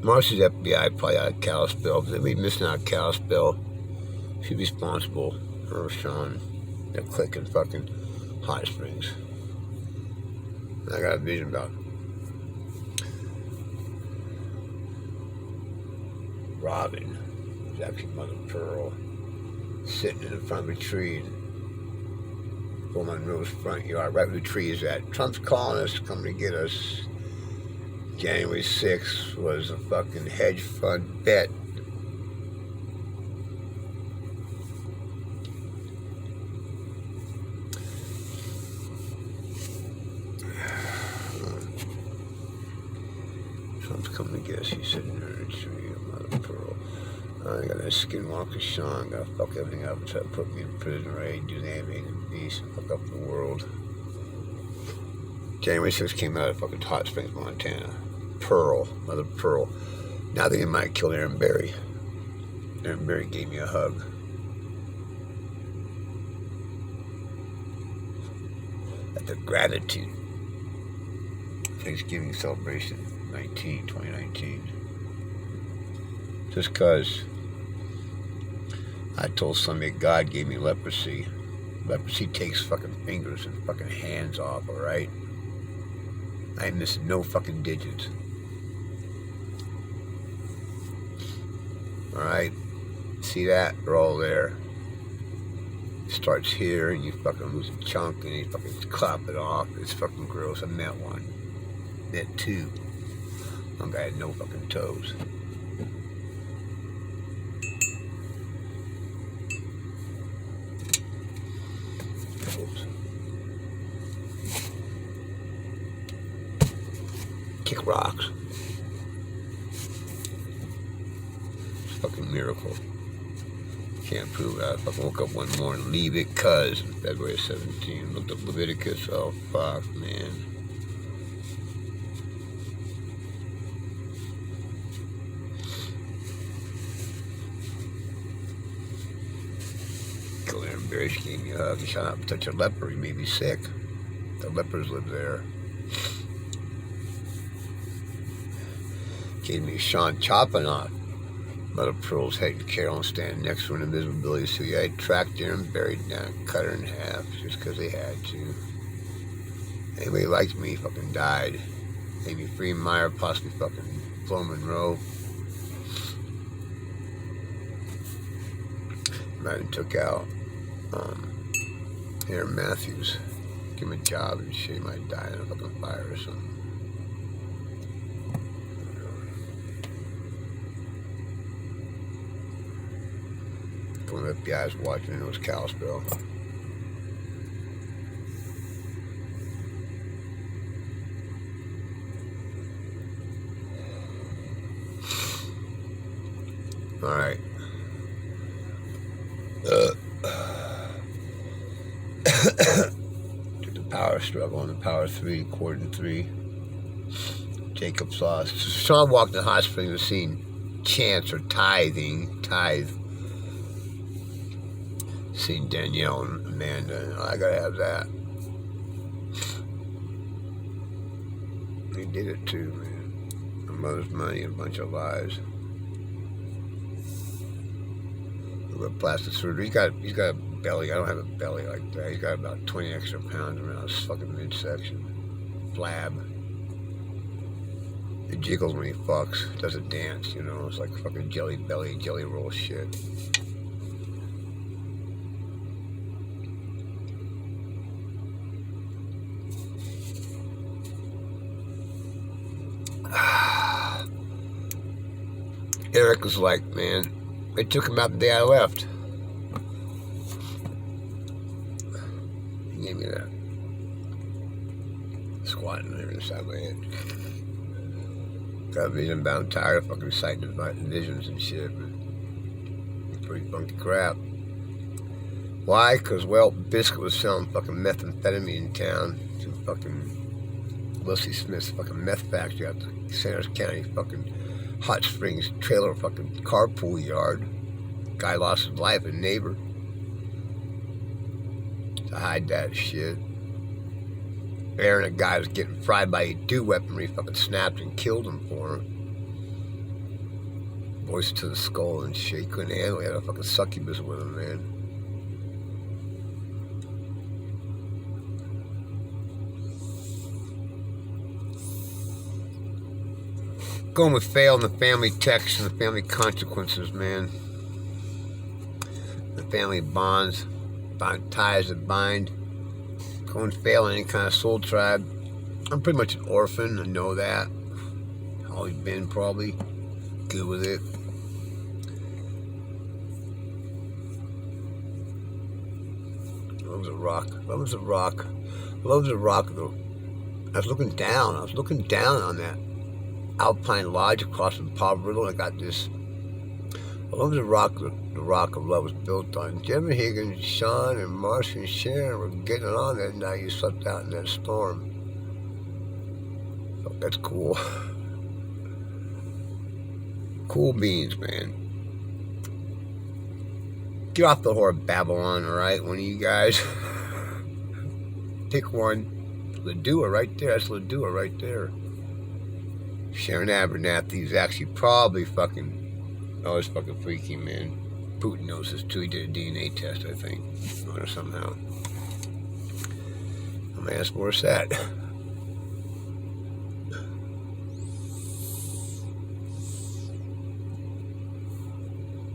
Marcy's FBI probably out of Kalispell. If they'd be missing out of Kalispell, she's responsible for Sean. They're clicking fucking Hot Springs. I got a vision about Robin, who's actually Mother Pearl, sitting in front of a tree in Full Monroe's front yard, right where the tree is at. Trump's calling us, coming to get us. January 6th was a fucking hedge fund bet. Trump's coming to get us. He's sitting there in a tree, Mother Pearl. I got that skinwalker Sean, gotta fuck everything up, try to put me in prison, right? Do the animated beast, fuck up the world. January 6th came out of fucking Hot Springs, Montana. Pearl, Mother Pearl. Now they might kill Aaron Berry. Aaron Berry gave me a hug. At the Gratitude Thanksgiving celebration, 2019. Just cause I told somebody God gave me leprosy. Leprosy takes fucking fingers and fucking hands off, alright? I ain't missing no fucking digits. Alright? See that? They're all there. It starts here and you fucking lose a chunk and you fucking clap it off. It's fucking gross. I met one. Met two. One guy had no fucking toes. Kick rocks. It's a fucking miracle. Can't prove it. I fucking woke up one morning, leave it, cuz February 17th. Looked up Leviticus. Oh fuck, man. Aaron Berry gave me a hug. He shot up and touched a leper. He made me sick. The lepers live there. Gave me Sean chopping off Mother Pearl's head and Carolyn standing next to an invisibility suit. I tracked her and buried down, cut her in half just because they had to. Anybody who liked me fucking died. Amy Freeman Meyer, possibly fucking Flo Monroe. Might have took out Aaron Matthews. Give him a job and shit. He might die in a fucking fire or something. One of the FBI's watching, it was Kalispell. Alright. Took the power struggle on the power 3, cordon 3. Jacob's lost. So Sean walked in the hot spring and seen chance or tithe. Seen Danielle and Amanda. I gotta have that. He did it too, man. My mother's money and a bunch of lies. With plastic surgery. He's got a belly. I don't have a belly like that. He's got about 20 extra pounds around his fucking midsection. Flab. It jiggles when he fucks. It doesn't dance, you know. It's like fucking jelly belly, jelly roll shit. Eric was like, man, they took him out the day I left. He gave me that. Squatting there inside my head. Got a vision bound tired, fucking sighting visions and shit. But pretty funky crap. Why? Because, well, Biscuit was selling fucking methamphetamine in town. To fucking Leslie Smith's fucking meth factory out to Sanders County, fucking Hot Springs trailer fucking carpool yard. Guy lost his life, a neighbor. To hide that shit. Aaron, a guy was getting fried by a dew weaponry, fucking snapped and killed him for him. Voice to the skull and shit. He couldn't handle it. He had a fucking succubus with him, man. Going with fail in the family text and the family consequences, man. The family bonds, ties that bind. Going fail in any kind of soul tribe. I'm pretty much an orphan. I know that. Always been, probably. Good with it. Love's a rock. Love's a rock. Love's a rock, though. I was looking down on that Alpine Lodge across from Poverty. I got this. Love's a rock. The rock of love was built on. Jim Higgins, Sean, and Marcia and Sharon were getting it on that night you slept out in that storm. Oh, that's cool. Cool beans, man. Get off the whore of Babylon, alright? One of you guys. Pick one. Ladua right there. That's Ladua right there. Sharon Abernathy's actually probably fucking... Oh, it's fucking freaky, man. Putin knows this too. He did a DNA test, I think. Or somehow. I'm gonna ask where's that?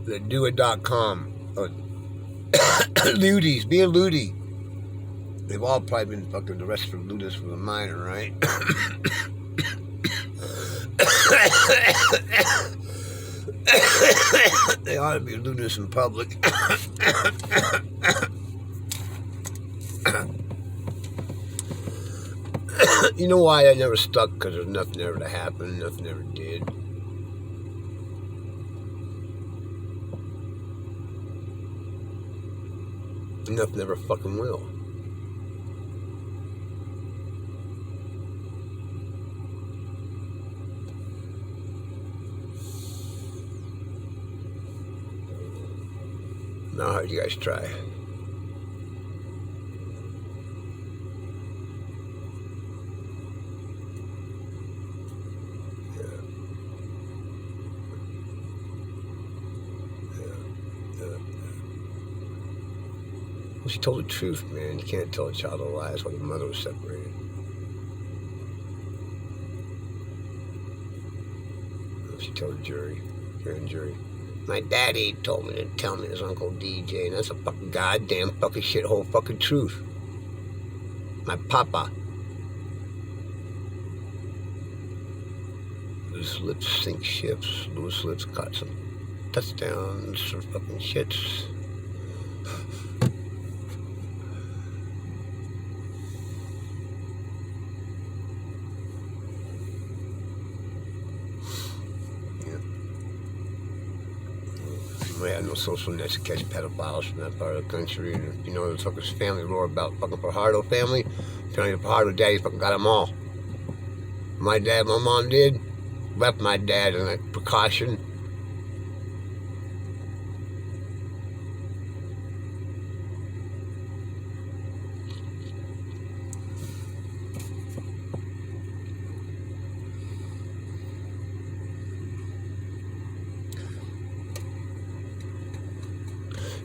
Ladua.com. Oh. Ludies. Be a Ludi. They've all probably been fucking arrested for lewdness from a minor, right? They ought to be lewdness in public. You know why I never stuck? Because there's nothing ever to happen. Nothing ever did. Nothing ever fucking will. Now, how'd you guys try? Well, she told the truth, man. You can't tell a child a lie. That's why the mother was separated. She told the jury, grand jury. My daddy told me to tell me his Uncle DJ, and that's a fucking goddamn fucking shithole fucking truth. My papa. Loose lips sink ships. Loose lips caught some touchdowns for fucking shits. We had no social nets to catch pedophiles from that part of the country. And if you know the fucking family lore about fucking Fajardo family, apparently the Fajardo daddy fucking got them all. My dad, my mom did, left my dad in like precaution.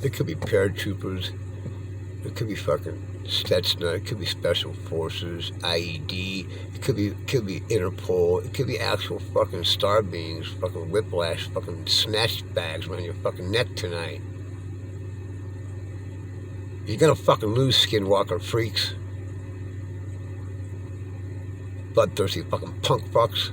It could be paratroopers, it could be fucking Stetson, it could be special forces, IED, it could be Interpol, it could be actual fucking star beings, fucking whiplash, fucking snatch bags around your fucking neck tonight. You're gonna fucking lose, skinwalker freaks. Bloodthirsty fucking punk fucks.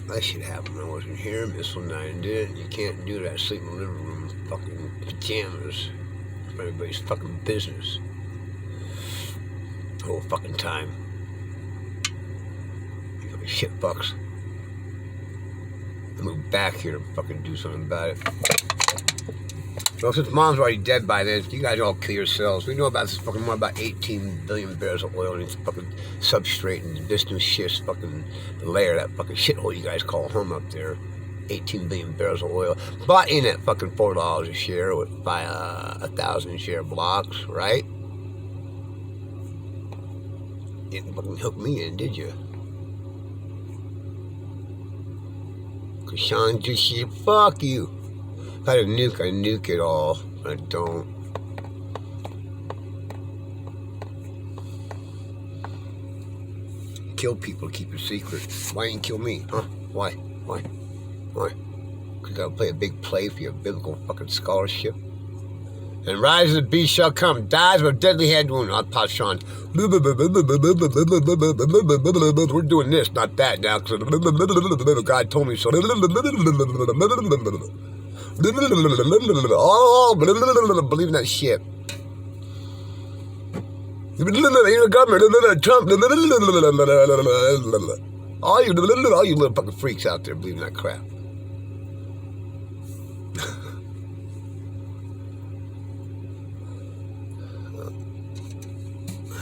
That shit happened. I wasn't here. Miss one night and did it. You can't do that. Sleep in the living room, fucking pajamas. For everybody's fucking business. The whole fucking time. You fucking shit fucks. I moved back here to fucking do something about it. Well, since mom's already dead by then, you guys all kill yourselves. We know about this fucking more about 18 billion barrels of oil in its fucking substrate and this new shit's fucking the layer, that fucking shithole you guys call home up there. 18 billion barrels of oil. Bought in at fucking $4 a share with 1,000 share blocks, right? You didn't fucking hook me in, did you? Cause Sean just said, fuck you. If I had a nuke, I nuke it all. But I don't. Kill people, keep it secret. Why didn't you kill me? Huh? Why? Why? Why? Because I'll play a big play for your biblical fucking scholarship. And rise of the beast shall come, dies with a deadly head wound. I'll pop Sean. We're doing this, not that now, because God told me so. Oh, believe in that shit. Government, Trump. All you little fucking freaks out there believing that crap.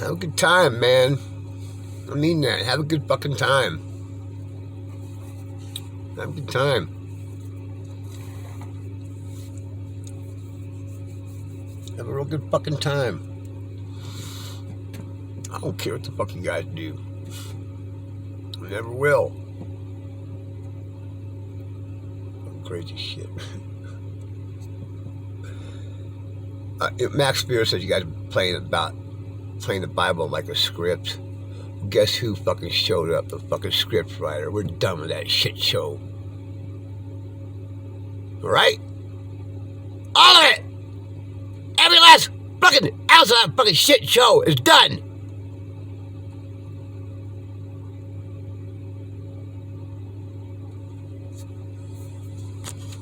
Have a good time, man. I mean that. Have a good fucking time. Have a good time. Have a real good fucking time. I don't care what the fuck you guys do. I never will. Crazy shit. Max Spear says you guys are playing the Bible like a script. Guess who fucking showed up? The fucking script writer. We're done with that shit show. Alright? All of it! Every last fucking ounce of that fucking shit show is done!